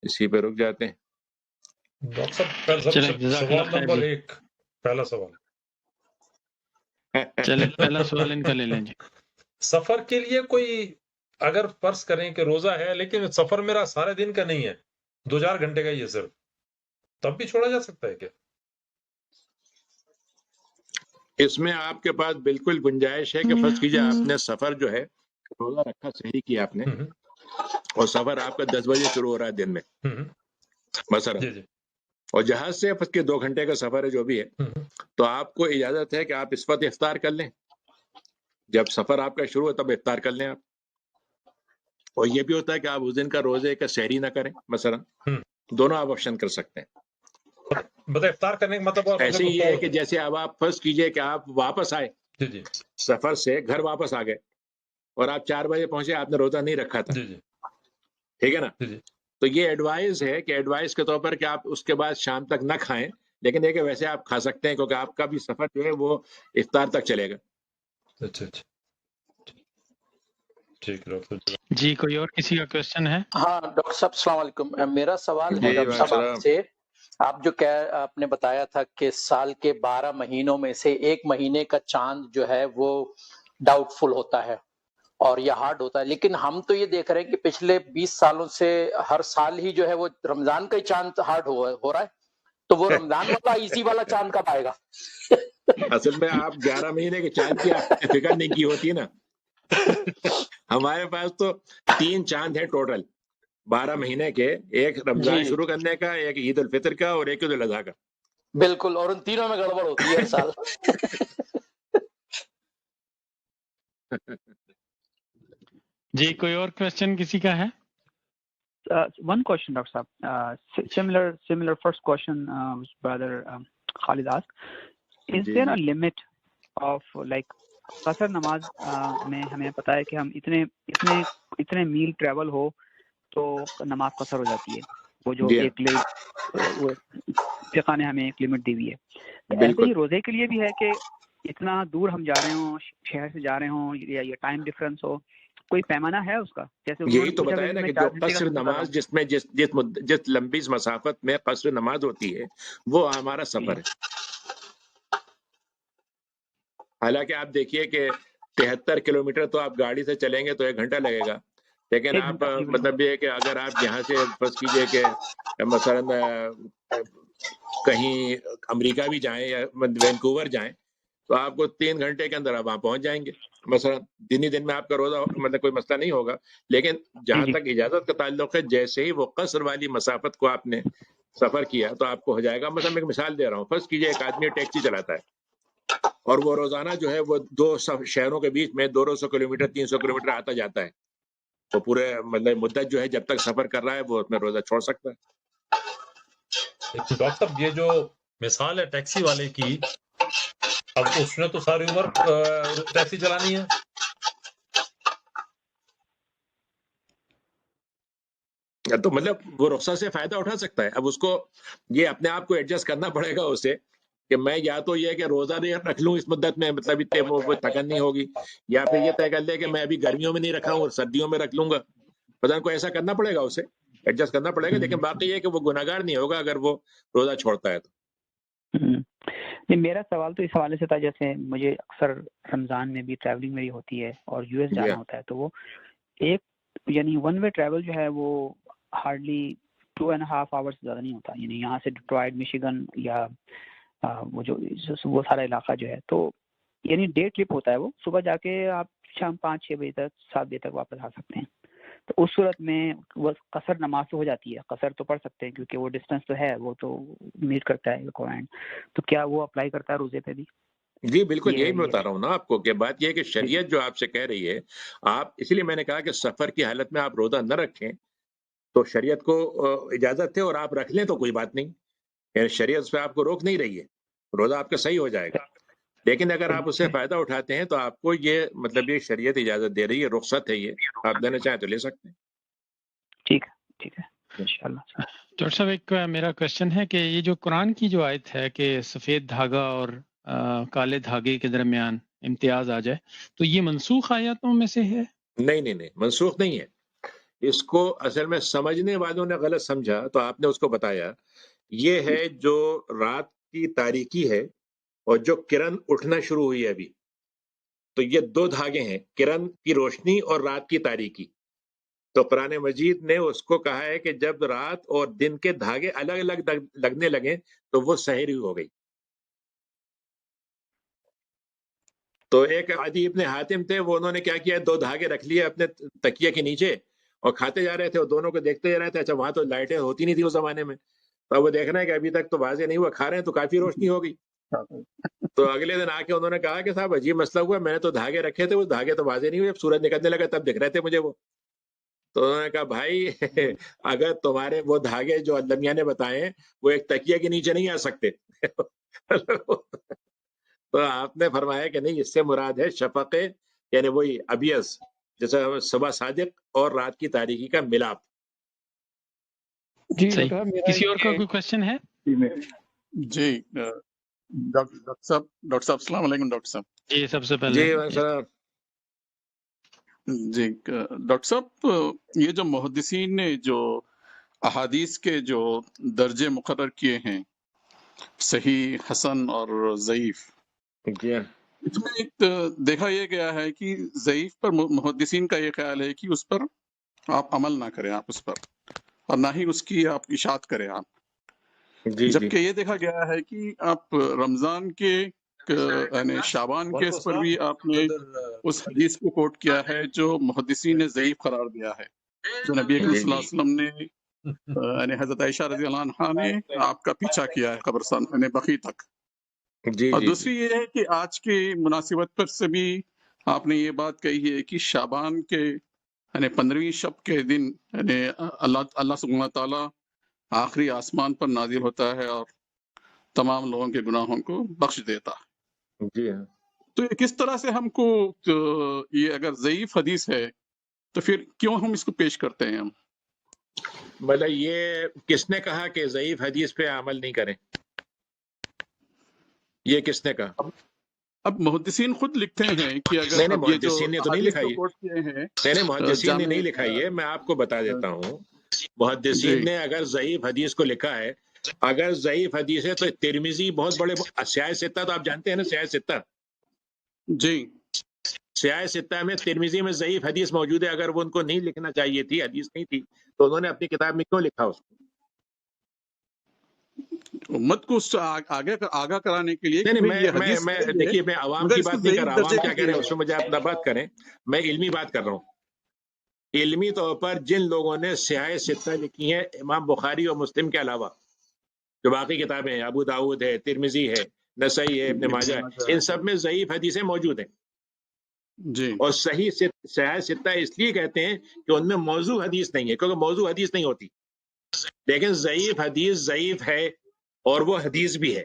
اسی پہ رک جاتے ہیں. ڈاکٹر صاحب سوال نمبر 1 پہلا سوال چلے پہلا سوال ان کا لے لیں جی. سفر کے لیے کوئی اگر فرض کریں کہ روزہ ہے لیکن سفر میرا سارے دن کا نہیں ہے 2-4 گھنٹے کا یہ صرف تب بھی چھوڑا جا سکتا ہے کیا؟ اس میں آپ کے پاس بالکل گنجائش ہے کہ فرض کیجیے آپ نے سفر جو ہے روزہ رکھا صحیح کیا آپ نے اور سفر آپ کا 10 بجے شروع ہو رہا ہے دن میں مثلا جی جی اور جہاز سے فرض کے 2 گھنٹے کا سفر ہے جو بھی ہے تو آپ کو اجازت ہے کہ آپ اس وقت افطار کر لیں. جب سفر آپ کا شروع ہو تب افطار کر لیں آپ. اور یہ بھی ہوتا ہے کہ آپ اس دن کا روزے کا سحری نہ کریں مثلا. دونوں آپ آپشن کر سکتے ہیں. بتا افطار کرنے کا مطلب ایسے ہی ہے کہ جیسے اب آپ فرض کیجئے کہ آپ واپس آئے جی جی سفر سے گھر واپس آ گئے اور آپ 4 بجے پہنچے آپ نے روزہ نہیں رکھا تھا جی جی ٹھیک ہے نا. جی جی تو یہ ایڈوائز ہے کہ ایڈوائز کے طور پر کہ آپ اس کے بعد شام تک نہ کھائیں لیکن یہ کہ ویسے آپ کھا سکتے ہیں کیونکہ آپ کا بھی سفر جو ہے وہ افطار تک چلے گا. اچھا اچھا ٹھیک ڈاکٹر جی کوئی اور کسی کا کوشچن ہے؟ ہاں ڈاکٹر صاحب السلام علیکم. میرا سوال ہے جی ڈاکٹر صاحب آپ سے. آپ جو آپ نے بتایا تھا کہ سال کے 12 مہینوں میں سے 1 مہینے کا چاند جو ہے وہ ڈاؤٹ فل ہوتا ہے اور یہ ہارڈ ہوتا ہے، لیکن ہم تو یہ دیکھ رہے ہیں کہ پچھلے 20 سالوں سے ہر سال ہی جو ہے وہ رمضان کا ہی چاند ہارڈ ہو رہا ہے، تو وہ رمضان والا ایزی والا چاند کب آئے گا؟ اصل میں آپ 11 مہینے کے چاند کی آپ نے فکر نہیں کی ہوتی نا. ہمارے پاس تو 3 چاند ہیں ٹوٹل 12 مہینے کے، ایک رمضان شروع کرنے کا، ایک عید الفطر کا اور ایک عید الاضحیٰ کا. بالکل، اور ان تینوں میں گڑبڑ ہوتی ہے ہر سال. جی کوئی اور کوشچن کسی کا ہے؟ One question, Dr. Saab. Similar first question, which brother Khalid asked. Is there a limit of like قصر نماز میں ہمیں پتا ہے کہ ہم اتنے میل ٹریول ہو تو نماز قصر ہو جاتی ہے، وہ جو ایک فقہ نے ہمیں ایک لمٹ دی ہوئی ہے. ایسے ہی روزے کے لیے بھی ہے کہ اتنا دور ہم جا رہے ہوں، شہر سے جا رہے ہوں یا یہ ٹائم ڈفرنس ہو، کوئی پیمانہ ہے اس کا؟ جیسے یہی تو بتایا نا کہ جو قصر نماز جس میں جس لمبی مسافت میں قصر نماز ہوتی ہے وہ ہمارا سفر ہے. حالانکہ آپ دیکھیے کہ 73 کلومیٹر تو آپ گاڑی سے چلیں گے تو 1 گھنٹہ لگے گا، لیکن آپ مطلب یہ کہ اگر آپ یہاں سے فرض کیجئے کہ مثلا کہیں امریکہ بھی جائیں یا وینکوور جائیں تو آپ کو 3 گھنٹے کے اندر آپ وہاں پہنچ جائیں گے. مثلا دن میں آپ کا روزہ مطلب کوئی مسئلہ نہیں ہوگا، لیکن جہاں تک اجازت کا تعلق ہے جیسے ہی وہ قصر والی مسافت کو آپ نے سفر کیا تو آپ کو ہو جائے گا. مثلا میں ایک مثال دے رہا ہوں، فرض کیجئے ایک آدمی ٹیکسی چلاتا ہے اور وہ روزانہ جو ہے وہ 2 شہروں کے بیچ میں 200 کلومیٹر 300 کلومیٹر آتا جاتا ہے، تو پورے مطلب مدت جو ہے جب تک سفر کر رہا ہے وہ اپنا روزہ چھوڑ سکتا ہے. ڈاکٹر صاحب یہ جو مثال ہے ٹیکسی والے کی، اب اس نے تو ساری عمر ٹیکسی چلانی ہے. تو مطلب وہ رخصت سے فائدہ اٹھا سکتا ہے. اب اس کو یہ اپنے آپ کو ایڈجسٹ کرنا پڑے گا اسے کہ میں یا تو یہ کہ روزہ نہیں رکھ لوں اس مدت میں، مطلب اتنے وہ تھکن نہیں ہوگی، یا پھر یہ طے کر لے کہ میں ابھی گرمیوں میں نہیں رکھا ہوں اور سردیوں میں رکھ لوں گا. پتہ کو ایسا کرنا پڑے گا، اسے ایڈجسٹ کرنا پڑے گا. لیکن باقی یہ کہ وہ گناہگار نہیں ہوگا اگر وہ روزہ چھوڑتا ہے تو. میرا سوال تو اس حوالے سے تھا، جیسے مجھے اکثر رمضان میں بھی ٹریولنگ میری ہوتی ہے اور یو ایس جانا ہوتا ہے، تو وہ ایک یعنی 1 وے ٹریول جو ہے وہ ہارڈلی 2.5 آورس زیادہ نہیں ہوتا، یعنی یہاں سے ڈیٹرائٹ مشیگن یا وہ سارا علاقہ جو ہے، تو یعنی ڈے ٹرپ ہوتا ہے. وہ صبح جا کے آپ شام 5-6 بجے تک 7 بجے تک واپس آ سکتے ہیں. تو اس صورت میں وہ قصر نماز تو ہو جاتی ہے، قصر تو پڑھ سکتے ہیں کیونکہ وہ ڈسٹینس تو ہے، وہ تو میٹ کرتا ہے ریکوائرمنٹ. تو کیا وہ اپلائی کرتا ہے روزے پہ بھی؟ جی بالکل، یہی میں بتا رہا ہوں نا آپ کو کہ بات یہ ہے کہ شریعت جو آپ سے کہہ رہی ہے، آپ اس لیے میں نے کہا کہ سفر کی حالت میں آپ روزہ نہ رکھیں تو شریعت کو اجازت ہے اور آپ رکھ لیں تو کوئی بات نہیں، یعنی شریعت پہ آپ کو روک نہیں رہی ہے، روزہ آپ کا صحیح ہو جائے گا. لیکن اگر آپ اس سے فائدہ اٹھاتے ہیں تو آپ کو یہ مطلب یہ شریعت اجازت دے رہی ہے، رخصت ہے، یہ آپ لینا چاہیں تو لے سکتے ہیں. ٹھیک ہے انشاءاللہ. ڈاکٹر صاحب ایک میرا کوشچن ہے کہ یہ جو قرآن کی جو آیت ہے کہ سفید دھاگا اور کالے دھاگے کے درمیان امتیاز آ جائے، تو یہ منسوخ آیاتوں میں سے ہے؟ نہیں منسوخ نہیں ہے. اس کو اصل میں سمجھنے والوں نے غلط سمجھا تو آپ نے اس کو بتایا یہ ہے جو رات کی تاریکی ہے اور جو کرن اٹھنا شروع ہوئی ہے ابھی، تو یہ دو دھاگے ہیں، کرن کی روشنی اور رات کی تاریکی. تو قرآن مجید نے اس کو کہا ہے کہ جب رات اور دن کے دھاگے الگ الگ لگنے لگیں تو وہ سحری ہو گئی. تو ایک عدی ابن حاتم تھے، وہ انہوں نے کیا کیا، دو دھاگے رکھ لیے اپنے تکیے کے نیچے اور کھاتے جا رہے تھے، اور دونوں کو دیکھتے جا رہے تھے. اچھا وہاں تو لائٹیں ہوتی نہیں تھی اس زمانے میں، تو وہ دیکھ رہے ہیں کہ ابھی تک تو واضح نہیں ہوا، کھا رہے ہیں تو کافی روشنی ہو گئی. تو اگلے دن آ کے انہوں نے کہا کہ صاحب عجیب مسئلہ ہوا، میں نے تو دھاگے رکھے تھے، وہ دھاگے تو واضح نہیں ہوئے، اب سورج نکلنے لگا تب دکھ رہے تھے مجھے وہ. تو انہوں نے کہا بھائی اگر تمہارے وہ دھاگے جو علمیہ نے بتائے ہیں وہ ایک تکیے کے نیچے نہیں آ سکتے. تو آپ نے فرمایا کہ نہیں، اس سے مراد ہے شفق، یعنی وہی ابیض، جیسے صبح صادق اور رات کی تاریکی کا ملاپ. جی صحیح. ڈاکٹر میرا کسی اور کا کوئی کوشچن ہے؟ جی ڈاکٹر صاحب السلام علیکم. ڈاکٹر صاحب جی سب سے پہلے جی جی ڈاکٹر صاحب، یہ جو محدثین نے جو احادیث کے جو درجے مقرر کیے ہیں، صحیح، حسن اور ضعیف، جی اس میں ایک دیکھا یہ گیا ہے کہ ضعیف پر محدثین کا یہ خیال ہے کہ اس پر آپ عمل نہ کریں، آپ اس پر، اور نہ ہی اس کی آپ اشاعت کریں آپ. جی جبکہ یہ دیکھا گیا ہے کہ آپ رمضان کے یعنی شعبان کے اس پر بھی آپ نے اس حدیث کو کوٹ کیا ہے جو محدثین نے ضعیف قرار دیا ہے، جو نبی اکرم صلی اللہ علیہ وسلم نے یعنی حضرت عائشہ رضی اللہ عنہا نے آپ کا پیچھا کیا ہے قبرستان یعنی بقیع تک. جی اور جی دوسری یہ ہے کہ آج کی مناسبت پر سے بھی آپ نے یہ بات کہی ہے کہ شعبان کے یعنی 15ویں شب کے دن یعنی اللہ سبحانہ تعالیٰ آخری آسمان پر نازل ہوتا ہے اور تمام لوگوں کے گناہوں کو بخش دیتا ہے. جی ہاں. تو یہ کس طرح سے ہم کو یہ اگر ضعیف حدیث ہے تو پھر کیوں ہم اس کو پیش کرتے ہیں ہم؟ مطلب یہ کس نے کہا کہ ضعیف حدیث پہ عمل نہیں کریں؟ یہ کس نے کہا؟ اب محدثین خود لکھتے ہیں کہ اگر نہیں اب یہ جو محدثین نے تو نہیں احادیث لکھا کو یہ، کوٹ کیے ہیں نہیں محدثین نے جامع نہیں لکھا یہ، میں آپ کو بتا دیتا ہوں. محدثین نے اگر ضعیف حدیث کو لکھا ہے، اگر ضعیف حدیث ہے تو ترمذی بہت بڑے سیاہ ستہ، تو آپ جانتے ہیں نا سیاہ ستہ، جی سیاہ ستہ میں ترمذی میں ضعیف حدیث موجود ہے. اگر وہ ان کو نہیں لکھنا چاہیے تھی، حدیث نہیں تھی، تو انہوں نے اپنی کتاب میں کیوں لکھا اس کو؟ امت کو اس سے آگاہ کرانے کے لیے کہ نہیں بھئی یہ حدیث میں صحیح ہے، دیکھیے میں عوام مگر کی اس کو بات نہیں کر ضعیف رہا، عوام درجے کیا میں کہہ رہے ہیں دیا اس میں مجھے آپ نہ بات کریں، میں علمی بات کر رہا ہوں. علمی طور پر جن لوگوں نے سیاہ ستہ لکھی ہیں امام بخاری اور مسلم کے علاوہ، جو باقی کتابیں ہیں، ابو داؤد ہے، ترمذی ہے، نسائی ہے، ابن ماجہ ہے، ان سب میں ضعیف حدیثیں موجود ہیں. جی اور صحیح سیاہ ستہ اس لیے کہتے ہیں کہ ان میں موضوع حدیث نہیں ہے، کیونکہ موضوع حدیث نہیں ہوتی. لیکن ضعیف حدیث ضعیف ہے اور وہ حدیث بھی ہے،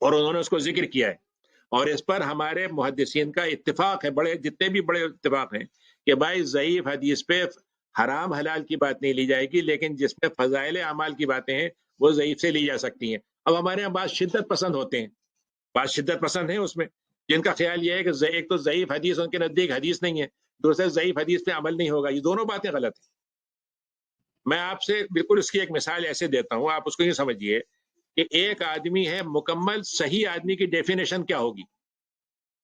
اور انہوں نے اس کو ذکر کیا ہے. اور اس پر ہمارے محدثین کا اتفاق ہے، بڑے جتنے بھی بڑے اتفاق ہیں کہ بھائی ضعیف حدیث پہ حرام حلال کی بات نہیں لی جائے گی، لیکن جس میں فضائل اعمال کی باتیں ہیں وہ ضعیف سے لی جا سکتی ہیں. اب ہمارے یہاں بعض شدت پسند ہوتے ہیں، بعض شدت پسند ہیں اس میں، جن کا خیال یہ ہے کہ ایک تو ضعیف حدیث ان کے نزدیک حدیث نہیں ہے، دوسرے ضعیف حدیث پہ عمل نہیں ہوگا. یہ دونوں باتیں غلط ہیں. میں آپ سے بالکل اس کی ایک مثال ایسے دیتا ہوں، آپ اس کو یہ سمجھیے کہ ایک آدمی ہے، مکمل صحیح آدمی کی ڈیفینیشن کیا ہوگی؟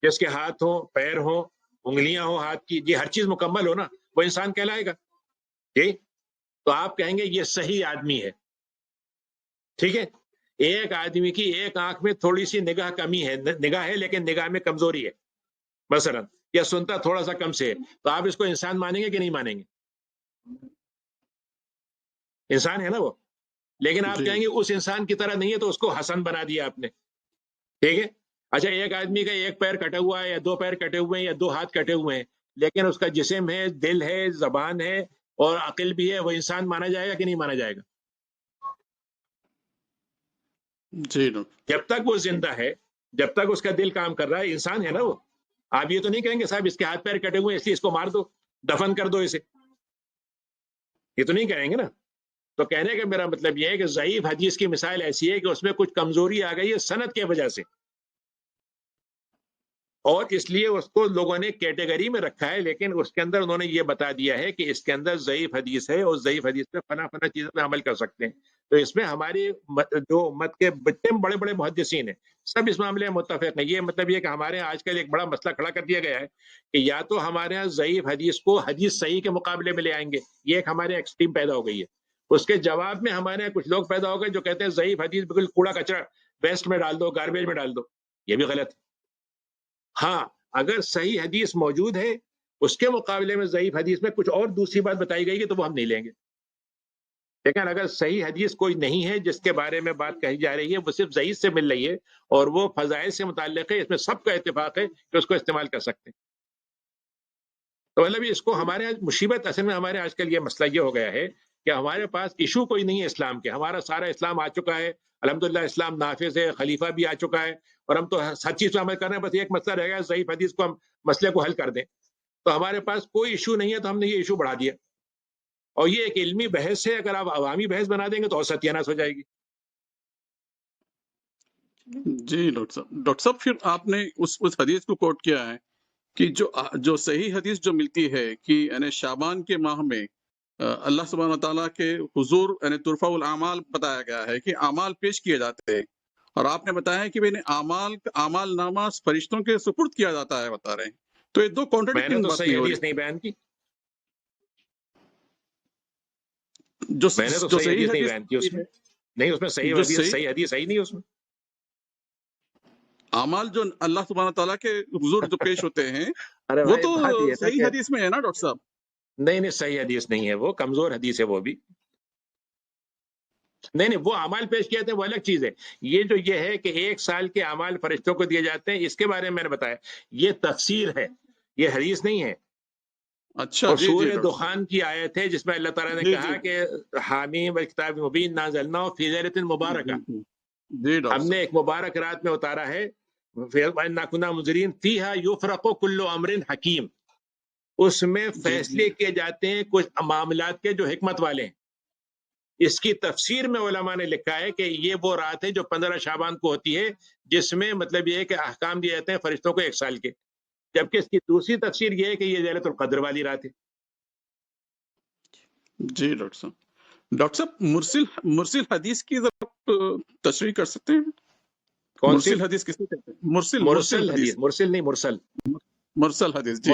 جس کے ہاتھ ہوں، پیر ہوں، انگلیاں ہوں ہاتھ کی، جی ہر چیز مکمل ہو نا، وہ انسان کہلائے گا. جی تو آپ کہیں گے یہ صحیح آدمی ہے. ٹھیک ہے، ایک آدمی کی ایک آنکھ میں تھوڑی سی نگاہ کمی ہے، نگاہ ہے لیکن نگاہ میں کمزوری ہے مثلا، یا سنتا تھوڑا سا کم سے ہے، تو آپ اس کو انسان مانیں گے کہ نہیں مانیں گے؟ انسان ہے نا وہ، لیکن آپ کہیں گے اس انسان کی طرح نہیں ہے، تو اس کو حسن بنا دیا آپ نے. ٹھیک ہے. اچھا ایک آدمی کا ایک پیر کٹا ہوا ہے، یا دو پیر کٹے ہوئے ہیں، یا دو ہاتھ کٹے ہوئے ہیں، لیکن اس کا جسم ہے، دل ہے، زبان ہے اور عقل بھی ہے، وہ انسان مانا جائے گا کہ نہیں مانا جائے گا؟ جی جب تک وہ زندہ ہے، جب تک اس کا دل کام کر رہا ہے، انسان ہے نا وہ. آپ یہ تو نہیں کہیں گے صاحب اس کے ہاتھ پیر کٹے ہوئے ہیں اس لیے اس کو مار دو، دفن کر دو اسے، یہ تو نہیں کہیں گے نا. تو کہنے کا میرا مطلب یہ ہے کہ ضعیف حدیث کی مثال ایسی ہے کہ اس میں کچھ کمزوری آ گئی ہے سند کی وجہ سے، اور اس لیے اس کو لوگوں نے کیٹیگری میں رکھا ہے، لیکن اس کے اندر انہوں نے یہ بتا دیا ہے کہ اس کے اندر ضعیف حدیث ہے، اور ضعیف حدیث پہ فنا چیزوں پہ عمل کر سکتے ہیں. تو اس میں ہماری جو امت کے بڑے بڑے محدثین ہیں سب اس معاملے میں متفق ہیں. یہ مطلب یہ کہ ہمارے یہاں آج کل ایک بڑا مسئلہ کھڑا کر دیا گیا ہے کہ یا تو ہمارے یہاں ضعیف حدیث کو حدیث صحیح کے مقابلے میں لے آئیں گے، یہ ایک ہمارے ایکسٹریم پیدا ہو گئی ہے. اس کے جواب میں ہمارے یہاں کچھ لوگ پیدا ہو گئے جو کہتے ہیں ضعیف حدیث بالکل کوڑا کچرا ویسٹ میں ڈال دو، گاربیج میں ڈال دو. یہ بھی غلط ہے. ہاں اگر صحیح حدیث موجود ہے اس کے مقابلے میں ضعیف حدیث میں کچھ اور دوسری بات بتائی گئی ہے تو وہ ہم نہیں لیں گے. لیکن اگر صحیح حدیث کوئی نہیں ہے جس کے بارے میں بات کہی جا رہی ہے، وہ صرف ضعیف سے مل رہی ہے اور وہ فضائل سے متعلق ہے، اس میں سب کا اتفاق ہے کہ اس کو استعمال کر سکتے ہیں. تو مطلب اس کو ہمارے مصیبت اصل میں ہمارے آج کل یہ مسئلہ یہ ہو گیا ہے کہ ہمارے پاس ایشو کوئی نہیں ہے اسلام کے. ہمارا سارا اسلام آ چکا ہے، الحمدللہ اسلام نافذ ہے، خلیفہ بھی آ چکا ہے، اور ہم تو ہر چیز پہ عمل کر رہے ہیں. بس ایک مسئلہ رہ گا ضعیف حدیث کو ہم مسئلے کو حل کر دیں. تو ہمارے پاس کوئی ایشو نہیں ہے، تو ہم نے یہ ایشو بڑھا دیا. اور یہ ایک علمی بحث ہے، اگر آپ عوامی بحث بنا دیں گے تو اور ستیاناس ہو جائے گی. جی ڈاکٹر صاحب پھر آپ نے اس حدیث کو کوٹ کیا ہے کہ جو صحیح حدیث جو ملتی ہے کہ یعنی شعبان کے ماہ میں اللہ سبحانہ تعالیٰ کے حضور یعنی ترفع الاعمال بتایا گیا ہے کہ اعمال پیش کیے جاتے ہیں، اور آپ نے بتایا کہ اعمال نامہ فرشتوں کے سپرد کیا جاتا ہے بتا رہے ہیں. تو یہ دو میں نے کانٹرڈکٹنگ تو بات صحیح نہیں ہو حدیث رہی. نہیں بیان کی، جو میں نے تو صحیح حدیث نہیں بیان کی اس میں. نہیں، اس میں صحیح جو حدیث صحیح نہیں اس میں. اعمال جو اللہ سبحانہ تعالیٰ کے حضور جو پیش ہوتے ہیں ارے وہ بھائی تو بات یہ ہے صحیح کہ حدیث میں ہے نا ڈاکٹر صاحب. نہیں صحیح حدیث نہیں ہے، وہ کمزور حدیث ہے. وہ بھی نہیں وہ اعمال پیش کیے تھے وہ الگ چیز ہے. یہ ہے کہ 1 سال کے اعمال فرشتوں کو دیے جاتے ہیں، اس کے بارے میں میں نے بتایا. یہ تفسیر ہے، یہ حدیث نہیں ہے. اچھا اور جی سورہ ڈاکٹر دخان کی آیت ہے جس میں اللہ تعالیٰ نے جی کہا کہ حامیم والکتاب المبین نازلناہ فی لیلۃ مبارکہ، جی ڈاکٹر ہم نے ایک مبارک رات میں اتارا ہے. وَإِنَّا كُنَّا مُنذِرِينَ فِيهَا يُفْرَقُ كُلُّ أَمْرٍ حَكِيمٍ، اس میں فیصلے کیے جاتے ہیں کچھ معاملات کے جو حکمت والے ہیں. اس کی تفسیر میں علماء نے لکھا ہے کہ یہ وہ رات ہے جو 15 شعبان کو ہوتی ہے، جس میں مطلب یہ ہے کہ احکام دیے جاتے ہیں فرشتوں کو 1 سال کے. جبکہ اس کی دوسری تفسیر یہ ہے کہ یہ لیلۃ القدر والی رات ہے. جی ڈاکٹر صاحب مرسل حدیث کی ذرا تشریح کر سکتے ہیں؟ کون سی؟ مرسل حدیث کسے کہتے ہیں؟ مرسل حدیث. مرسل نہیں، مرسل. مرسل حدیث جی.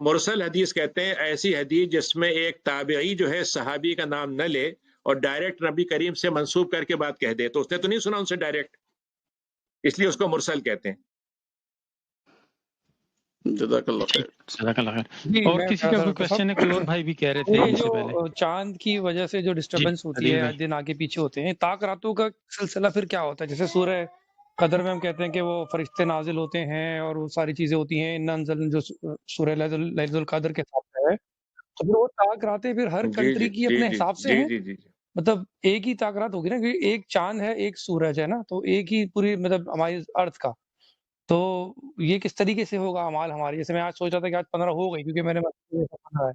مرسل حدیث کہتے ہیں ایسی حدیث جس میں ایک تابعی جو ہے صحابی کا نام نہ لے اور ڈائریکٹ نبی کریم سے منسوب کر کے بات کہہ دے. تو اس نے تو نہیں سنا ان سے ڈائریکٹ، اس لیے اس کو مرسل کہتے ہیں. جزاک اللہ خیر. جزاک اللہ خیر. اور کسی کا کوئی کوشچن ہے؟ کوئی اور بھائی بھی کہہ رہے تھے یہ اس سے پہلے. جو چاند کی وجہ سے جو ڈسٹربنس ہوتی ہے، دن آگے پیچھے ہوتے ہیں، طاق راتوں کا سلسلہ پھر کیا ہوتا ہے؟ جیسے سورہ قدر میں ہم کہتے ہیں کہ وہ فرشتے نازل ہوتے ہیں اور وہ ساری چیزیں ہوتی ہیں، جو سورہ لیلۃ القدر کے حساب سے ہے، تو پھر وہ طاق راتیں پھر ہر کنٹری کی اپنے حساب سے ہیں. مطلب ایک ہی طاق رات ہوگی نا، کہ ایک چاند ہے ایک سورج ہے نا، تو ایک ہی پوری مطلب ہماری ارتھ کا. تو یہ کس طریقے سے ہوگا اعمال ہمارے؟ جیسے میں آج سوچ رہا تھا کہ آج 15 ہو گئی کیونکہ میں نے پڑھا ہے.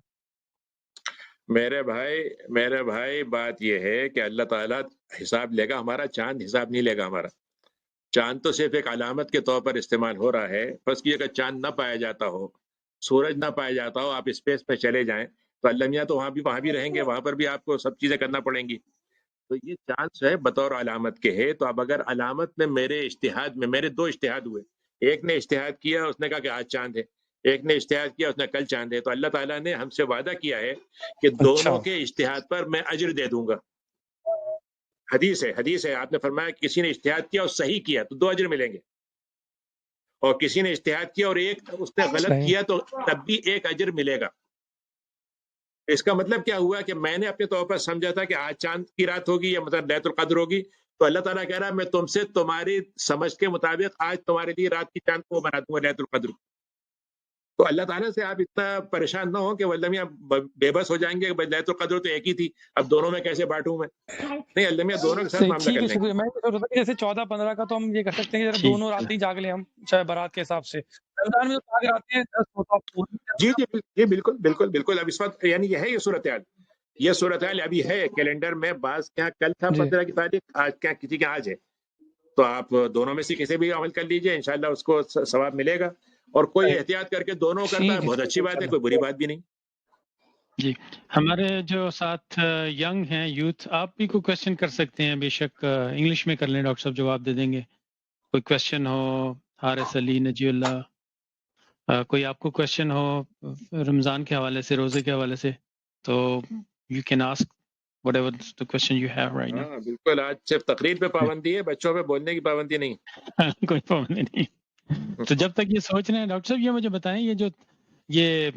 میرے بھائی بات یہ ہے کہ اللہ تعالیٰ حساب لے گا ہمارا، چاند حساب نہیں لے گا ہمارا. چاند تو صرف ایک علامت کے طور پر استعمال ہو رہا ہے. بس یہ کہ چاند نہ پایا جاتا ہو، سورج نہ پایا جاتا ہو، آپ اسپیس پہ چلے جائیں تو اللہ میاں تو وہاں بھی رہیں گے، وہاں پر بھی آپ کو سب چیزیں کرنا پڑیں گی. تو یہ چاند جو ہے بطور علامت کے ہے. تو اب اگر علامت میں میرے اجتہاد میں میرے 2 اجتہاد ہوئے، ایک نے اجتہاد کیا اس نے کہا کہ آج چاند ہے، ایک نے اجتہاد کیا اس نے کل چاند ہے. تو اللہ تعالیٰ نے ہم سے وعدہ کیا ہے کہ دونوں کے اجتہاد پر میں اجر دے دوں گا. حدیث ہے آپ نے فرمایا کہ کسی نے اجتہاد کیا اور صحیح کیا تو 2 اجر ملیں گے، اور کسی نے اجتہاد کیا اور ایک اس نے غلط کیا تو تب بھی 1 اجر ملے گا. اس کا مطلب کیا ہوا کہ میں نے اپنے طور پر سمجھا تھا کہ آج چاند کی رات ہوگی یا مطلب لیلۃ القدر ہوگی، تو اللہ تعالیٰ کہہ رہا ہے میں تم سے تمہاری سمجھ کے مطابق آج تمہارے لیے رات کی چاند کو بنا دوں گا لیلۃ القدر. تو اللہ تعالیٰ سے آپ اتنا پریشان نہ ہو کہ واللہ میاں بے بس ہو جائیں گے کہ لیلۃ القدر تو ایک ہی تھی، اب دونوں میں کیسے بانٹوں میں. نہیں، اللہ میاں دونوں کے ساتھ معاملہ کر لیں گے. میں جیسے 14-15 کا تو ہم یہ کر سکتے ہیں کہ دونوں راتیں جاگ لیں ہم، چاہے برات کے حساب سے. رمضان میں تو جاگ راتیں 10 ہوتا. جی بالکل. اب اس وقت یعنی یہ ہے یہ صورتحال ابھی ہے کیلنڈر میں. بعض کے یہاں کل تھا 15 کی تاریخ، آج کیا کسی کے آج ہے. تو آپ دونوں میں سے کسی بھی عمل کر لیجئے، انشاءاللہ اس کو ثواب ملے گا. اور کوئی احتیاط کر کے دونوں کرتا ہے بہت اچھی بات ہے، کوئی بری بات بھی نہیں. جی ہمارے جو ساتھ ینگ ہیں یوتھ، آپ بھی کوئی کوشچن کر سکتے ہیں، بے شک انگلش میں کر لیں، ڈاکٹر صاحب جواب دے دیں گے. کوئی کوشچن ہو، حارث علی، نجی اللہ، کوئی آپ کو کوشچن ہو رمضان کے حوالے سے، روزے کے حوالے سے، تو you can ask what ever the question you have right now. ہاں بالکل، آج صرف تقریر پہ پابندی ہے، بچوں پہ بولنے کی پابندی نہیں. کوئی پابندی نہیں. تو جب تک یہ سوچ رہے ہیں ڈاکٹر صاحب، یہ مجھے بتائیں، یہ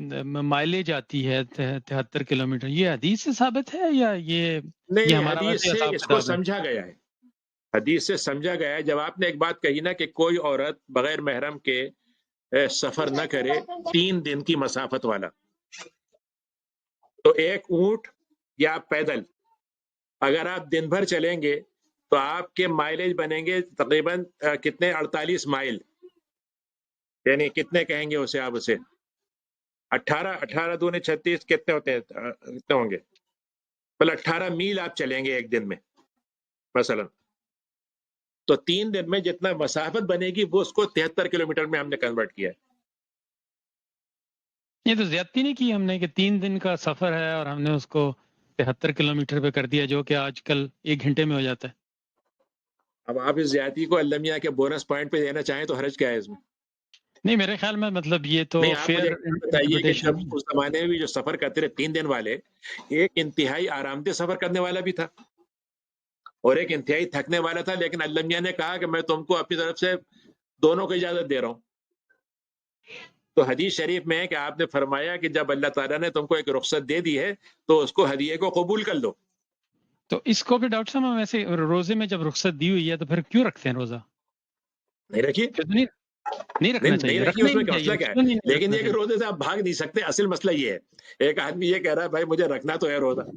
مائلیج آتی ہے 73 کلومیٹر، یہ حدیث سے ثابت ہے یا یہ نہیں، ہمارا حدیث ویسے سے حساب اس کو کتاب ہے؟ سمجھا گیا ہے، حدیث سے سمجھا گیا ہے. جب آپ نے ایک بات کہی نا کہ کوئی عورت بغیر محرم کے سفر نہ کرے 3 دن کی مسافت والا، تو ایک اونٹ یا پیدل اگر آپ دن بھر چلیں گے تو آپ کے مائلیج بنیں گے تقریباً کتنے 48 مائل، یعنی کتنے کہیں گے اسے آپ، اسے 18 دونے 36 کتنے ہوتے ہیں، کتنے ہوں گے، بل 18 میل آپ چلیں گے ایک دن میں مثلا. تو 3 دن میں جتنا مسافت بنے گی وہ اس کو 73 کلومیٹر میں ہم نے کنورٹ کیا ہے. یہ تو زیادتی نہیں کی ہم نے کہ 3 دن کا سفر ہے اور ہم نے اس کو 73 کلومیٹر پہ کر دیا، جو کہ آج کل 1 گھنٹے میں ہو جاتا ہے. اب آپ اس زیادتی کو المیہ کے بونس پوائنٹ پہ دینا چاہیں تو حرج کیا ہے اس میں؟ نہیں، میرے خیال میں مطلب یہ تو نہیں، آپ مجھے فیئر بتائیے کہ جب انٹرپریٹیشن. اس زمانے میں بھی جو سفر کرتے رہے 3 دن والے، ایک انتہائی آرام دہ سفر کرنے والا بھی تھا اور ایک انتہائی تھکنے والا تھا، لیکن المیہ نے کہا کہ میں تم کو اپنی طرف سے دونوں کو اجازت دے رہا ہوں. تو حدیث شریف میں ہے کہ آپ نے فرمایا کہ جب اللہ تعالیٰ نے تم کو ایک رخصت دے دی ہے تو اس کو ہدیے کو قبول کر لو. تو اس کو بھی ڈاکٹر صاحب ہم ایسے روزے میں جب رخصت دی ہوئی ہے تو پھر کیوں رکھتے ہیں روزہ؟ نہیں رکھیے، پھر تو نہیں رکھنا نہیں چاہیے، رکھیے، رکھنا اس ہی میں نہیں کیا چاہیے، مسئلہ کیا کیوں ہے؟ نہیں لیکن رکھنا یہ کہ چاہیے؟ روزے سے آپ بھاگ نہیں سکتے، اصل مسئلہ یہ ہے. ایک آدمی یہ کہہ رہا ہے بھائی مجھے رکھنا تو ہے روزہ،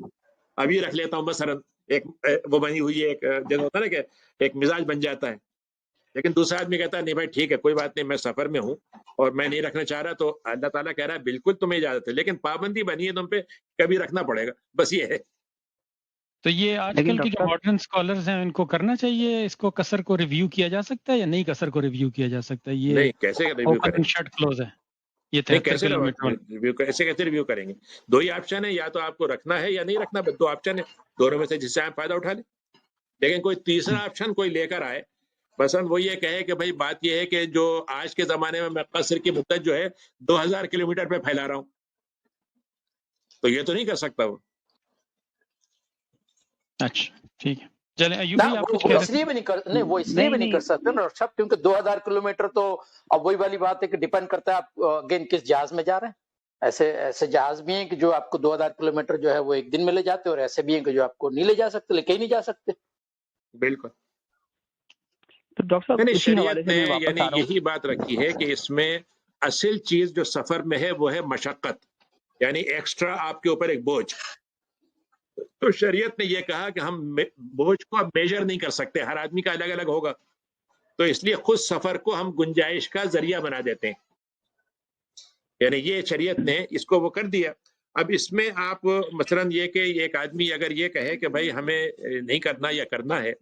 ابھی رکھ لیتا ہوں مثلا، ایک وہ بنی ہوئی ہے، ایک جیسے ہوتا ہے نا کہ ایک مزاج بن جاتا ہے. لیکن دوسرا آدمی کہتا ہے نہیں بھائی ٹھیک ہے کوئی بات نہیں، میں سفر میں ہوں اور میں نہیں رکھنا چاہ رہا. تو اللہ تعالیٰ کہہ رہا ہے بالکل تمہیں اجازت ہے، لیکن پابندی بنی ہے تم پہ، کبھی رکھنا پڑے گا، بس یہ ہے. تو یہ آج لیکن کل کے جو ڈاکٹر ماڈرن اسکالرز ہیں ان کو کرنا چاہیے، اس کو قصر کو ریویو کیا جا سکتا ہے یا نہیں قصر کو ریویو کیا جا سکتا ہے؟ یہ نہیں کیسے ریویو اوپن کریں اینڈ گے؟ شٹ کلوز ہے یہ نہیں 73 کیسے کلومیٹر والا. ریویو، کیسے ریویو کریں گے؟ 2 ہی آپشن ہے، یا تو آپ کو رکھنا ہے یا نہیں رکھنا، بس 2 آپشن ہے، دونوں میں سے جس سے آپ فائدہ اٹھا لیں. لیکن کوئی تیسرا آپشن کوئی لے کر آئے، مثلا وہ یہ کہے کہ بھائی بات یہ ہے کہ جو آج کے زمانے میں قصر کی مدت جو ہے 2000 کلومیٹر پہ پھیلا رہا ہوں، تو یہ تو نہیں کر سکتا وہ. اچھا ٹھیک ہے، چلیں ایوب نہ بھائی آپ کچھ وہ کہہ اس رہے لیے بھی نہیں کر نہیں وہ اس لیے بھی نہیں کر سکتے نا ڈاکٹر صاحب، کیونکہ 2000 کلومیٹر تو اب وہی والی بات ہے کہ ڈیپینڈ کرتا ہے آپ اگین کس جہاز میں جا رہے ہیں. ایسے جہاز بھی ہیں کہ جو آپ کو 2000 کلومیٹر جو ہے وہ ایک دن میں لے جاتے ہیں، اور ایسے بھی ہیں کہ جو آپ کو نہیں لے جا سکتے، لے کے ہی نہیں جا سکتے. بالکل. تو ڈاکٹر صاحب یعنی اسی حوالے شریعت سے نے میں واپس یعنی آ رہا ہوں. یہی بات رکھی ہے کہ اس میں اصل چیز جو سفر میں ہے وہ ہے مشقت، یعنی ایکسٹرا آپ کے اوپر ایک بوجھ. تو شریعت نے یہ کہا کہ ہم بوجھ کو اب میجر نہیں کر سکتے، ہر آدمی کا الگ الگ ہوگا، تو اس لیے خود سفر کو ہم گنجائش کا ذریعہ بنا دیتے ہیں. یعنی یہ شریعت نے اس کو وہ کر دیا. اب اس میں آپ مثلا یہ کہ ایک آدمی اگر یہ کہے کہ بھائی ہمیں نہیں کرنا یا کرنا ہے،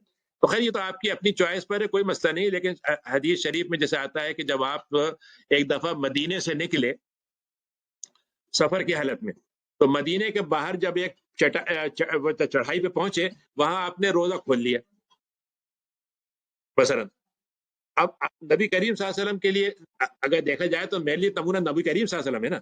تو خیر یہ تو آپ کی اپنی چوائس پر ہے، کوئی مسئلہ نہیں. لیکن حدیث شریف میں جیسے آتا ہے کہ جب آپ ایک دفعہ مدینے سے نکلے سفر کی حالت میں، تو مدینے کے باہر جب ایک چڑھائی پہ پہنچے وہاں آپ نے روزہ کھول لیا مثلا. اب نبی کریم صلی اللہ علیہ وسلم کے لیے اگر دیکھا جائے تو میرے لیے نمونہ نبی کریم صلی اللہ علیہ وسلم ہے نا،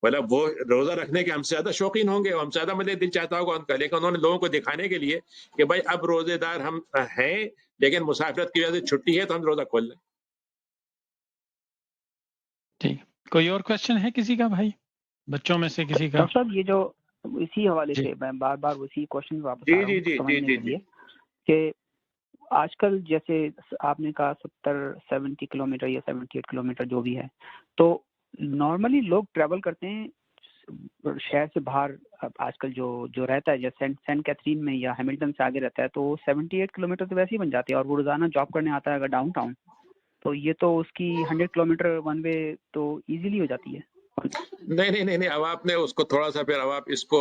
مطلب وہ روزہ رکھنے کے ہم سے زیادہ شوقین ہوں گے اور ہم سے زیادہ مطلب دل چاہتا ہوگا ان کا، لیکن انہوں نے لوگوں کو دکھانے کے لیے کہ بھائی اب روزے دار ہم ہیں لیکن مسافرت کی وجہ سے چھٹی ہے تو ہم روزہ کھول لیں. ٹھیک. کوئی اور کوشچن ہے کسی کا بھائی، بچوں میں سے کسی کا؟ ڈاکٹر صاحب یہ جو اسی حوالے جی سے میں بار بار اسی کوشچن پہ واپس جی آ رہا جی ہوں جی جی سمجھنے جی کے جی لیے کہ آج کل جیسے آپ نے کہا 70 کلومیٹر یا 78 کلومیٹر جو بھی ہے، تو نارملی لوگ ٹریول کرتے ہیں شہر سے باہر. آج کل جو رہتا ہے جیسے سینٹ کیتھرین میں یا ہیملٹن سے آگے رہتا ہے تو 78 کلومیٹر تو ویسے ہی بن جاتے ہیں، اور وہ روزانہ جاب کرنے آتا ہے اگر ڈاؤن ٹاؤن، تو یہ تو اس کی 100 کلومیٹر ون وے تو ایزیلی ہو جاتی ہے. نہیں اب آپ نے اس کو تھوڑا سا پھر اب آپ اس کو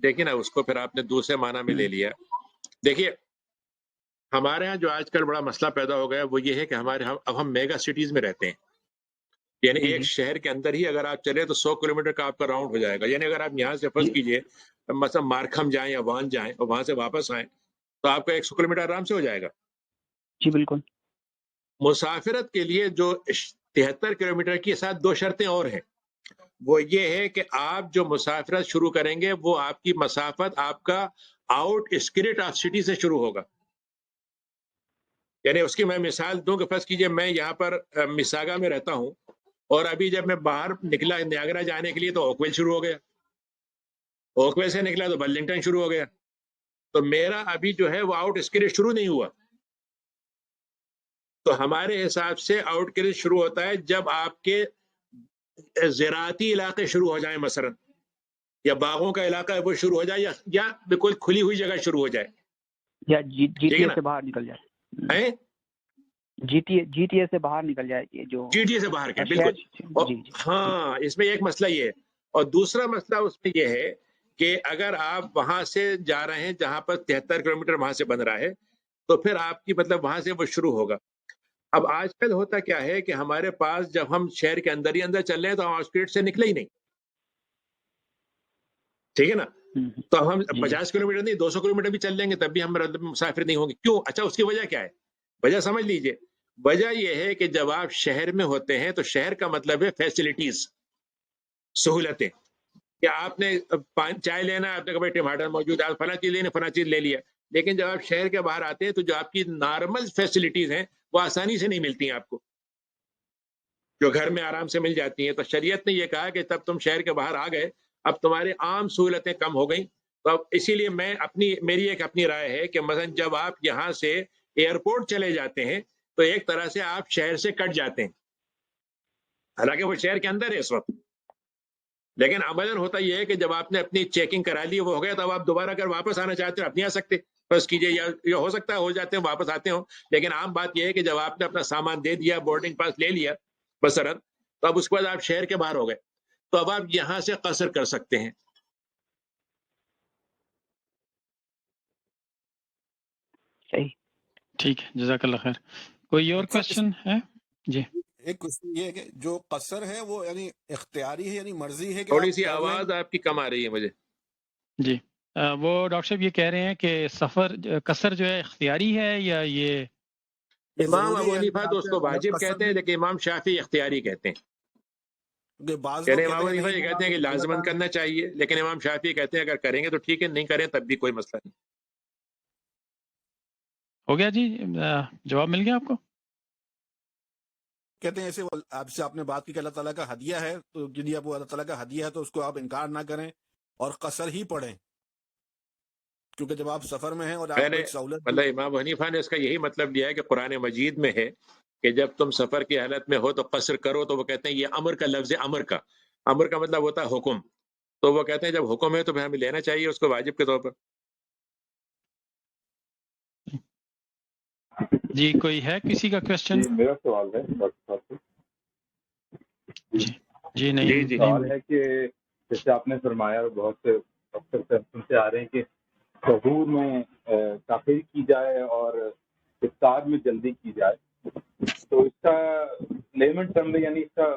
دیکھیں نا، اس کو پھر آپ نے دوسرے معنی میں لے لیا. دیکھیے ہمارے ہاں جو آج کل بڑا مسئلہ پیدا ہو گیا وہ یہ ہے کہ اب ہم میگا سٹیز میں رہتے ہیں. یعنی ایک شہر کے اندر ہی اگر آپ چلے تو 100 کلومیٹر کا آپ کا راؤنڈ ہو جائے گا. یعنی اگر آپ یہاں سے فرض کیجئے مثلا مارکھم جائیں یا وان جائیں اور وہاں سے واپس آئیں تو آپ کا 100 کلومیٹر آرام سے ہو جائے گا. جی بالکل. مسافرت کے لیے جو 73 کلومیٹر کے ساتھ 2 شرطیں اور ہیں. وہ یہ ہے کہ آپ جو مسافرت شروع کریں گے وہ آپ کی مسافت آپ کا آؤٹ اسکرٹ آف سٹی سے شروع ہوگا. یعنی اس کی میں مثال دوں کہ فرض کیجئے میں یہاں پر مساگا میں رہتا ہوں اور ابھی جب میں باہر نکلا نیاگرا جانے کے لیے تو اوکویل شروع ہو گیا, اوکویل سے نکلا تو برلنگٹن شروع ہو گیا. تو میرا ابھی جو ہے وہ آؤٹ اسکرٹ شروع نہیں ہوا. تو ہمارے حساب سے آؤٹ اسکرٹ شروع ہوتا ہے جب آپ کے زراعتی علاقے شروع ہو جائیں مثلا, یا باغوں کا علاقہ ہے وہ شروع ہو جائے, یا بالکل کھلی ہوئی جگہ شروع ہو جائے, یا جی ٹی اے سے باہر نکل جائے. جی ٹی اے سے باہر نکل جائے, جو جی ٹی اے سے باہر کے بالکل. ہاں اس میں ایک مسئلہ یہ ہے, اور دوسرا مسئلہ اس میں یہ ہے کہ اگر آپ وہاں سے جا رہے ہیں جہاں پر 73 کلومیٹر وہاں سے بن رہا ہے تو پھر آپ کی مطلب وہاں سے وہ شروع ہوگا. اب آج کل ہوتا کیا ہے کہ ہمارے پاس جب ہم شہر کے اندر ہی اندر چل رہے ہیں تو ہم آؤٹسکرٹ سے نکلے ہی نہیں, ٹھیک ہے نا. تو ہم 50 کلومیٹر نہیں 200 کلومیٹر بھی چل لیں گے تب بھی ہم مسافر نہیں ہوں گے. کیوں؟ اچھا اس کی وجہ کیا ہے؟ وجہ سمجھ لیجئے. وجہ یہ ہے کہ جب آپ شہر میں ہوتے ہیں تو شہر کا مطلب ہے فیسلٹیز, سہولتیں. کہ آپ نے چائے لینا ہے, آپ نے کہا بھائی ٹماٹر موجود ہے, فلاں چیز لینی فلاں چیز لے لیا. لیکن جب آپ شہر کے باہر آتے ہیں تو جو آپ کی نارمل فیسلٹیز ہیں وہ آسانی سے نہیں ملتی ہیں آپ کو, جو گھر میں آرام سے مل جاتی ہیں. تو شریعت نے یہ کہا کہ تب تم شہر کے باہر آ گئے, اب تمہاری عام سہولتیں کم ہو گئیں. تو اب اسی لیے میری ایک اپنی رائے ہے کہ مثلا جب آپ یہاں سے ایئرپورٹ چلے جاتے ہیں تو ایک طرح سے آپ شہر سے کٹ جاتے ہیں, حالانکہ وہ شہر کے اندر ہے اس وقت. لیکن عملاً ہوتا یہ ہے کہ جب آپ نے اپنی چیکنگ کرا لی وہ ہو گیا, تو اب آپ دوبارہ اگر واپس آنا چاہتے ہیں آپ نہیں آ سکتے. بس کیجئے, یا ہو سکتا ہے ہو جاتے ہیں واپس آتے ہوں, لیکن عام بات یہ ہے کہ جب آپ نے اپنا سامان دے دیا, بورڈنگ پاس لے لیا مثلا, تو اب اس کے بعد آپ شہر کے باہر ہو گئے, تو اب آپ یہاں سے قصر کر سکتے ہیں. صحیح, ٹھیک ہے, جزاک اللہ خیر. کوئی اور کوشچن ہے؟ جی ایک کوشچن یہ ہے کہ جو قصر ہے وہ یعنی اختیاری ہے یعنی مرضی ہے کہ تھوڑی سی آواز آپ کی کم آ رہی ہے مجھے. جی وہ ڈاکٹر صاحب یہ کہہ رہے ہیں کہ سفر قصر جو ہے اختیاری ہے یا یہ امام ابو حنیفہ تو اس کو واجب کہتے ہیں لیکن امام شافعی اختیاری کہتے ہیں. یعنی امام ابو حنیفہ یہ کہتے ہیں کہ لازماً کرنا چاہیے, لیکن امام شافعی کہتے ہیں اگر کریں گے تو ٹھیک ہے, نہیں کریں تب بھی کوئی مسئلہ نہیں. ہو گیا جی, جواب مل گیا آپ کو؟ کہتے ہیں ایسے آپ سے آپ نے بات کی کہ اللہ تعالیٰ کا ہدیہ ہے, تو یعنی اب وہ اللہ تعالیٰ کا ہدیہ ہے تو اس کو آپ انکار نہ کریں اور قصر ہی پڑھیں, کیونکہ جب آپ سفر میں ہیں اور آپ کو ایک سہولت مطلب امام حنیفہ نے اس کا یہی مطلب لیا ہے کہ قرآن مجید میں ہے کہ جب تم سفر کی حالت میں ہو تو قصر کرو, تو وہ کہتے ہیں یہ امر کا لفظ ہے, امر کا مطلب ہوتا ہے حکم. تو وہ کہتے ہیں جب حکم ہے تو پھر ہمیں لینا چاہیے اس کو واجب کے طور پر. جی کوئی ہے کسی کا کوشچن؟ میرا سوال ہے ڈاکٹر صاحب سے. جی نہیں سوال ہے کہ جیسے آپ نے فرمایا بہت سے اکثر سنتے آ رہے ہیں کہ سحور میں تاخیر کی جائے اور افطار میں جلدی کی جائے, تو اس کا لیمن ٹرم یعنی اس کا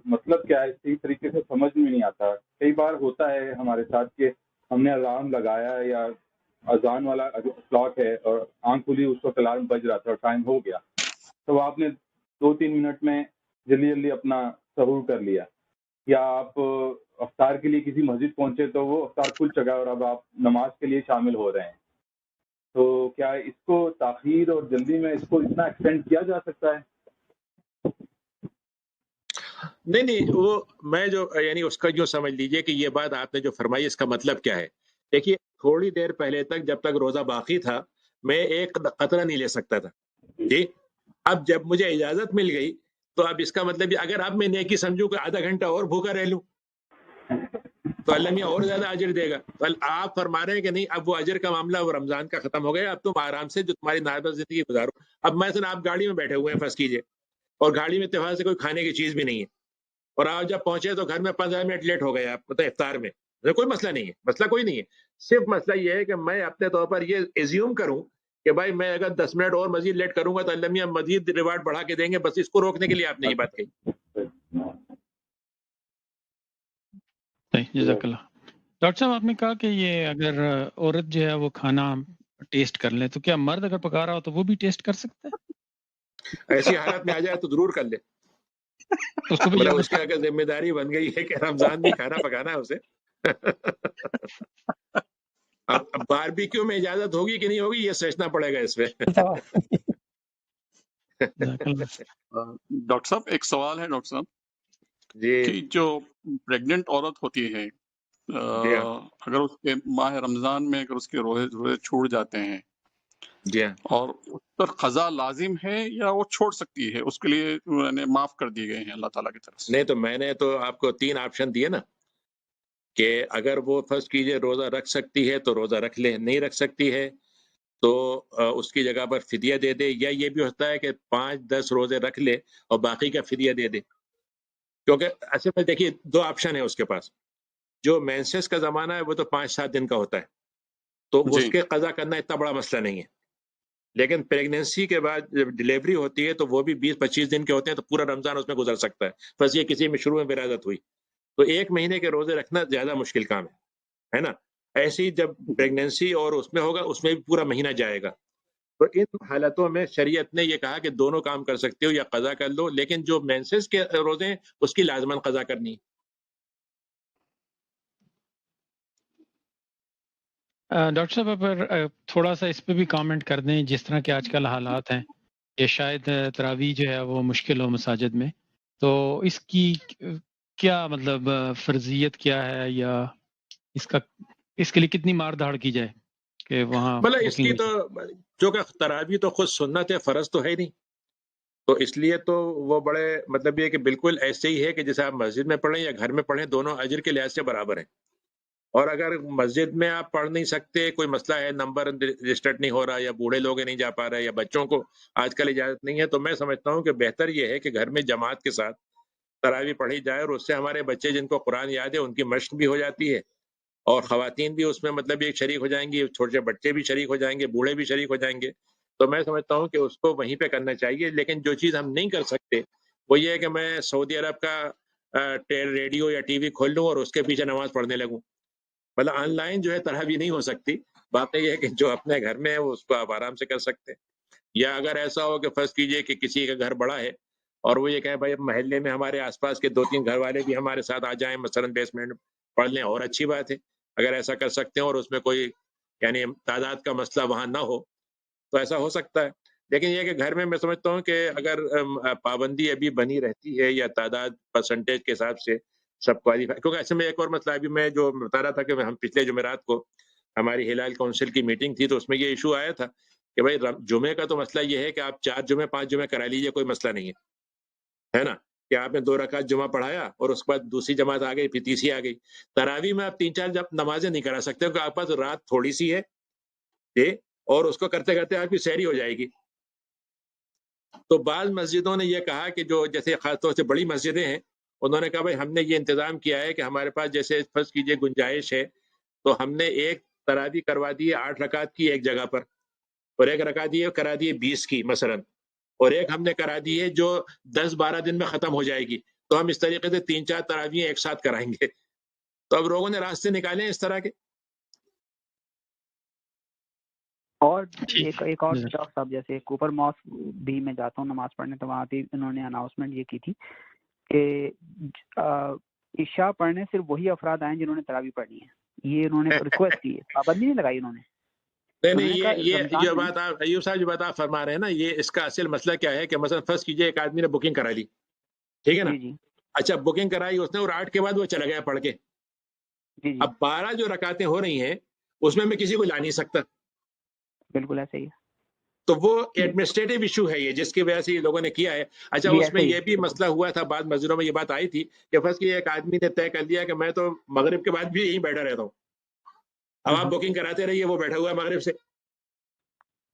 مطلب کیا ہے, صحیح طریقے سے سمجھ میں نہیں آتا. کئی بار ہوتا ہے ہمارے ساتھ کہ ہم نے الارم لگایا یا اذان والا کلاک ہے اور آنکھ کھلی اس وقت الارم بج رہا تھا اور ٹائم ہو گیا, تو آپ نے 2-3 منٹ میں جلدی اپنا سحور کر لیا, یا آپ افطار کے لیے کسی مسجد پہنچے تو وہ افطار کھل چکا اور اب آپ نماز کے لیے شامل ہو رہے ہیں, تو کیا اس کو تاخیر اور جلدی میں اس کو اتنا ایکسٹینڈ کیا جا سکتا ہے؟ نہیں وہ میں جو یعنی اس کا جو سمجھ لیجئے کہ یہ بات آپ نے جو فرمائی اس کا مطلب کیا ہے. دیکھیے تھوڑی دیر پہلے تک جب تک روزہ باقی تھا میں ایک قطرہ نہیں لے سکتا تھا, جی. اب جب مجھے اجازت مل گئی تو اب اس کا مطلب اگر اب میں نیکی سمجھوں کہ آدھا گھنٹہ اور بھوکا رہ لوں تو اللہ میاں اور زیادہ اجر دے گا. تو آپ فرما رہے ہیں کہ نہیں اب وہ اجر کا معاملہ وہ رمضان کا ختم ہو گیا, اب تم آرام سے جو تمہاری نارمل زندگی گزارو. اب مثلا آپ گاڑی میں بیٹھے ہوئے ہیں فرض کیجئے, اور گاڑی میں اتفاق سے کوئی کھانے کی چیز بھی نہیں ہے, اور آپ جب پہنچے تو گھر میں 15 منٹ لیٹ ہو گئے آپ مطلب افطار میں, کوئی مسئلہ نہیں ہے, مسئلہ کوئی نہیں ہے. صرف مسئلہ یہ ہے کہ میں اپنے طور پر یہ ایزیوم کروں کہ بھائی میں اگر 10 منٹ اور مزید لیٹ کروں گا تو اللہ میاں مزید ریوارڈ بڑھا کے دیں گے، بس اس کو روکنے کے لیے آپ نے یہ بات کہی. جزاک اللہ. ڈاکٹر صاحب آپ نے کہا کہ یہ اگر عورت جو ہے وہ کھانا ٹیسٹ کر لے تو کیا مرد اگر پکا رہا ہو تو وہ بھی ٹیسٹ کر سکتا ہے؟ ایسی حالت میں آ جائے تو ضرور کر لے. اس کو بھی مطلب اس کی اگر ذمہ داری بن گئی ہے کہ رمضان بھی کھانا پکانا ہے اسے. اب باربیکیو میں اجازت ہوگی کہ نہیں ہوگی یہ سوچنا پڑے گا اس پہ. ڈاکٹر صاحب ایک سوال ہے ڈاکٹر صاحب جی کہ جو پریگننٹ عورت ہوتی ہے جی ہاں اگر اس کے ماہ رمضان میں اگر اس کے روزے چھوٹ جاتے ہیں جی ہاں اور اس پر قضا لازم ہے یا وہ چھوڑ سکتی ہے، اس کے لیے معاف کر دیے گئے ہیں اللہ تعالیٰ کی طرف سے؟ نہیں تو میں نے تو آپ کو 3 آپشن دیے نا کہ اگر وہ فرض کیجئے روزہ رکھ سکتی ہے تو روزہ رکھ لے، نہیں رکھ سکتی ہے تو اس کی جگہ پر فدیہ دے دے، یا یہ بھی ہوتا ہے کہ 5-10 روزے رکھ لے اور باقی کا فدیہ دے دے. کیونکہ اصل میں دیکھیے 2 آپشن ہیں اس کے پاس. جو مینسس کا زمانہ ہے وہ تو 5-7 دن کا ہوتا ہے تو جی اس کے قضا کرنا اتنا بڑا مسئلہ نہیں ہے. لیکن پریگننسی کے بعد جب ڈلیوری ہوتی ہے تو وہ بھی 20-25 دن کے ہوتے ہیں تو پورا رمضان اس میں گزر سکتا ہے. بس یہ کسی میں شروع میں ولادت ہوئی تو 1 مہینے کے روزے رکھنا زیادہ مشکل کام ہے نا. ایسی جب پریگننسی اور اس میں ہوگا اس میں بھی پورا مہینہ جائے گا. تو ان حالتوں میں شریعت نے یہ کہا کہ دونوں کام کر سکتے ہو یا قضا کر لو، لیکن جو مینسس کے روزے ہیں اس کی لازماً قضا کرنی ہے. ڈاکٹر صاحب اگر تھوڑا سا اس پہ بھی کامنٹ کر دیں، جس طرح کے آج کل حالات ہیں یہ شاید تراویح جو ہے وہ مشکل ہو مساجد میں، تو اس کی کیا مطلب فرضیت کیا ہے یا اس کے لیے کتنی مار دھاڑ کی جائے کہ وہاں مطلب اس کی تو جو کہ تراویح تو خود سنت ہے، فرض تو ہے نہیں، تو اس لیے تو وہ بڑے مطلب یہ کہ بالکل ایسے ہی ہے کہ جیسے آپ مسجد میں پڑھیں یا گھر میں پڑھیں، دونوں اجر کے لحاظ سے برابر ہیں. اور اگر مسجد میں آپ پڑھ نہیں سکتے، کوئی مسئلہ ہے نمبر رجسٹرڈ نہیں ہو رہا یا بوڑھے لوگ نہیں جا پا رہے یا بچوں کو آج کل اجازت نہیں ہے، تو میں سمجھتا ہوں کہ بہتر یہ ہے کہ گھر میں جماعت کے ساتھ تراویح پڑھی جائے اور اس سے ہمارے بچے جن کو قرآن یاد ہے ان کی مشق بھی ہو جاتی ہے اور خواتین بھی اس میں مطلب ایک شریک ہو جائیں گی، چھوٹے بچے بھی شریک ہو جائیں گے، بوڑھے بھی شریک ہو جائیں گے. تو میں سمجھتا ہوں کہ اس کو وہیں پہ کرنا چاہیے. لیکن جو چیز ہم نہیں کر سکتے وہ یہ ہے کہ میں سعودی عرب کا ریڈیو یا ٹی وی کھول لوں اور اس کے پیچھے نماز پڑھنے لگوں. مطلب آن لائن جو ہے تراویح نہیں ہو سکتی. بات یہ ہے کہ جو اپنے گھر میں ہے وہ اس کو آپ آرام سے کر سکتے ہیں. یا اگر ایسا ہو کہ فرض کیجئے کہ کسی کا گھر بڑا ہے اور وہ یہ کہیں بھائی محلے میں ہمارے آس پاس کے 2-3 گھر والے بھی ہمارے ساتھ آ جائیں، مثلا بیسمنٹ پڑھ لیں، اور اچھی بات ہے اگر ایسا کر سکتے ہیں اور اس میں کوئی یعنی تعداد کا مسئلہ وہاں نہ ہو تو ایسا ہو سکتا ہے. لیکن یہ کہ گھر میں سمجھتا ہوں کہ اگر پابندی ابھی بنی رہتی ہے یا تعداد پرسنٹیج کے حساب سے سب کوالیفائی، کیونکہ ایسے میں ایک اور مسئلہ ابھی میں جو بتا رہا تھا کہ ہم پچھلے جمعرات کو ہماری ہلال کونسل کی میٹنگ تھی تو اس میں یہ ایشو آیا تھا کہ بھائی جمعے کا تو مسئلہ یہ ہے کہ آپ 4 جمعے 5 جمعے کرا لیجیے، کوئی مسئلہ نہیں ہے نا، کہ آپ نے 2 رکعت جمعہ پڑھایا اور اس کے بعد دوسری جماعت آ گئی، پھر تیسری آ گئی. تراویح میں آپ 3-4 نمازیں نہیں کرا سکتے کیونکہ آپ پاس رات تھوڑی سی ہے اور اس کو کرتے کرتے آپ کی سحری ہو جائے گی. تو بعض مسجدوں نے یہ کہا کہ جو جیسے خاص طور سے بڑی مسجدیں ہیں انہوں نے کہا بھائی ہم نے یہ انتظام کیا ہے کہ ہمارے پاس جیسے فرض کیجئے گنجائش ہے تو ہم نے ایک تراویح کروا دی ہے 8 رکعت کی ایک جگہ پر، اور ایک رکعت کرا دی ہے 20 کی مثلا، اور ایک ہم نے کرا دی ہے جو 10-12 دن میں ختم ہو جائے گی. تو ہم اس طریقے سے 3-4 تراویح ایک ساتھ کرائیں گے. تو اب لوگوں نے راستے نکالے ہیں اس طرح کے. اور ایک اور ڈاکٹر صاحب جیسے کوپر ماسک بھی میں جاتا ہوں نماز پڑھنے تو وہاں بھی انہوں نے اناؤنسمنٹ یہ کی تھی کہ عشاء پڑھنے صرف وہی افراد آئیں جنہوں نے تراویح پڑھنی ہے. یہ انہوں نے ریکویسٹ کی ہے، پابندی نہیں لگائی انہوں نے. نہیں یہ جو بات آپ ایوب صاحب جو بات آپ فرما رہے ہیں نا، یہ اس کا اصل مسئلہ کیا ہے کہ مثلا فرض کیجئے ایک آدمی نے بکنگ کرا لی، ٹھیک ہے نا، اچھا بکنگ کرائی اس نے اور 8 کے بعد وہ چلا گیا پڑھ کے. اب 12 جو رکعتیں ہو رہی ہیں اس میں کسی کو لا نہیں سکتا. بالکل ایسا ہی ہے. تو وہ ایڈمنسٹریٹو ایشو ہے یہ جس کی وجہ سے یہ لوگوں نے کیا ہے. اچھا اس میں یہ بھی مسئلہ ہوا تھا، بعض مسجدوں میں یہ بات آئی تھی کہ فرض کیجئے ایک آدمی نے طے کر لیا کہ میں تو مغرب کے بعد بھی یہیں بیٹھا رہتا ہوں، اب آپ بکنگ کراتے رہیے، وہ بیٹھا ہوا ہے مغرب سے،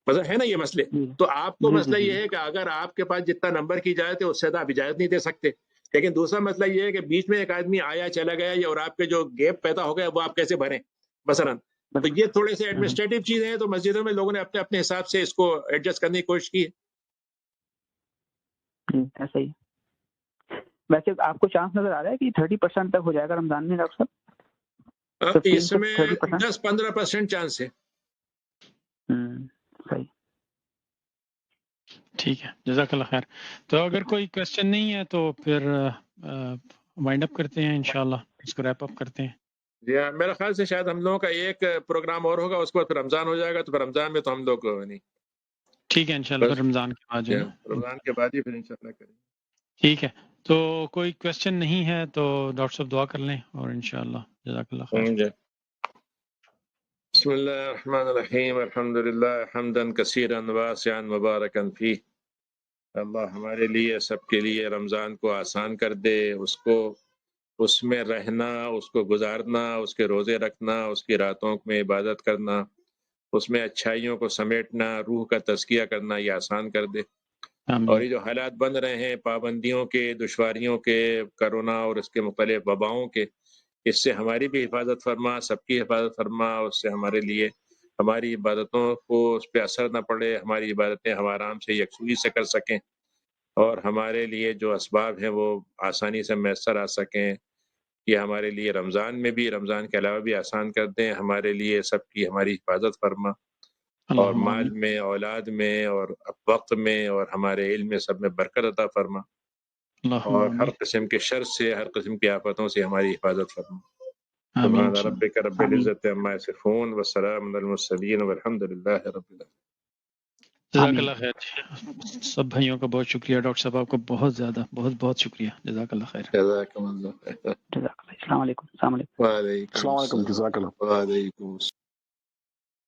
مطلب ہے نا یہ مسئلے. تو آپ کو مسئلہ یہ ہے کہ اگر آپ کے پاس جتنا نمبر کی اجازت ہے اس سے آپ اجازت نہیں دے سکتے. لیکن دوسرا مسئلہ یہ ہے کہ بیچ میں ایک آدمی آیا چلا گیا اور آپ کے جو گیپ پیدا ہو گیا وہ آپ کیسے بھریں. مثلا تو یہ تھوڑے سے ایڈمنسٹریٹو چیزیں ہیں، تو مسجدوں میں لوگوں نے اپنے اپنے حساب سے اس کو ایڈجسٹ کرنے کی کوشش کی ہے۔ ایسا ہی۔ ویسے آپ کو چانس نظر آ رہا ہے کہ 30% تک ہو جائے گا رمضان میں ڈاکٹر صاحب؟ اس میں 10-15% چانس ہے۔ صحیح، ٹھیک ہے، جزاک اللہ خیر۔ تو اگر کوئی کوشچن نہیں ہے تو پھر وائنڈ اپ کرتے ہیں انشاءاللہ، اس کو ریپ اپ کرتے ہیں۔ جی ہاں، میرا خیال سے شاید ہم لوگوں کا ایک پروگرام اور ہوگا، اس کے بعد پھر رمضان ہو جائے گا، تو پھر رمضان میں تو ہم لوگ نہیں، ٹھیک ہے انشاءاللہ پھر رمضان کے بعد جو ہے رمضان کے بعد ہی پھر انشاءاللہ کریں گے۔ ٹھیک ہے، تو کوئی کوشچن نہیں ہے تو ڈاکٹر صاحب دعا کر لیں اور انشاءاللہ جزاک اللہ خیر۔ بسم اللہ الرحمن الرحیم، الحمد للہ حمدا کثیرا واسعا مبارکا فیہ۔ اللہ ہمارے لیے، سب کے لیے رمضان کو آسان کر دے، اس میں رہنا، اس کو گزارنا، اس کے روزے رکھنا، اس کی راتوں میں عبادت کرنا، اس میں اچھائیوں کو سمیٹنا، روح کا تزکیہ کرنا، یہ آسان کر دے۔ اور یہ جو حالات بن رہے ہیں پابندیوں کے، دشواریوں کے، کرونا اور اس کے مختلف وباؤں کے، اس سے ہماری بھی حفاظت فرما، سب کی حفاظت فرما، اس سے ہمارے لیے ہماری عبادتوں کو اس پہ اثر نہ پڑے، ہماری عبادتیں ہم آرام سے یکسوئی سے کر سکیں، اور ہمارے لیے جو اسباب ہیں وہ آسانی سے میسر آ سکیں۔ یہ ہمارے لیے رمضان میں بھی، رمضان کے علاوہ بھی آسان کر دیں، ہمارے لیے سب کی ہماری حفاظت فرما، اور مال میں، اولاد میں، اور وقت میں، اور ہمارے علم میں، سب میں برکت عطا فرما، اور ہر قسم کے شر سے، ہر قسم کی آفتوں سے ہماری حفاظت فرما۔ سبحان ربک رب العزت عما یصفون وسلام علی المرسلین والحمد للہ رب العالمین۔ جزاک اللہ خیر۔ سب بھائیوں کا بہت شکریہ، ڈاکٹر صاحب آپ کو بہت زیادہ بہت شکریہ، جزاک اللہ خیر۔ جزاک اللہ خیر۔ السلام علیکم۔ وعلیکم السلام۔ جزاک اللہ۔ وعلیکم السلام۔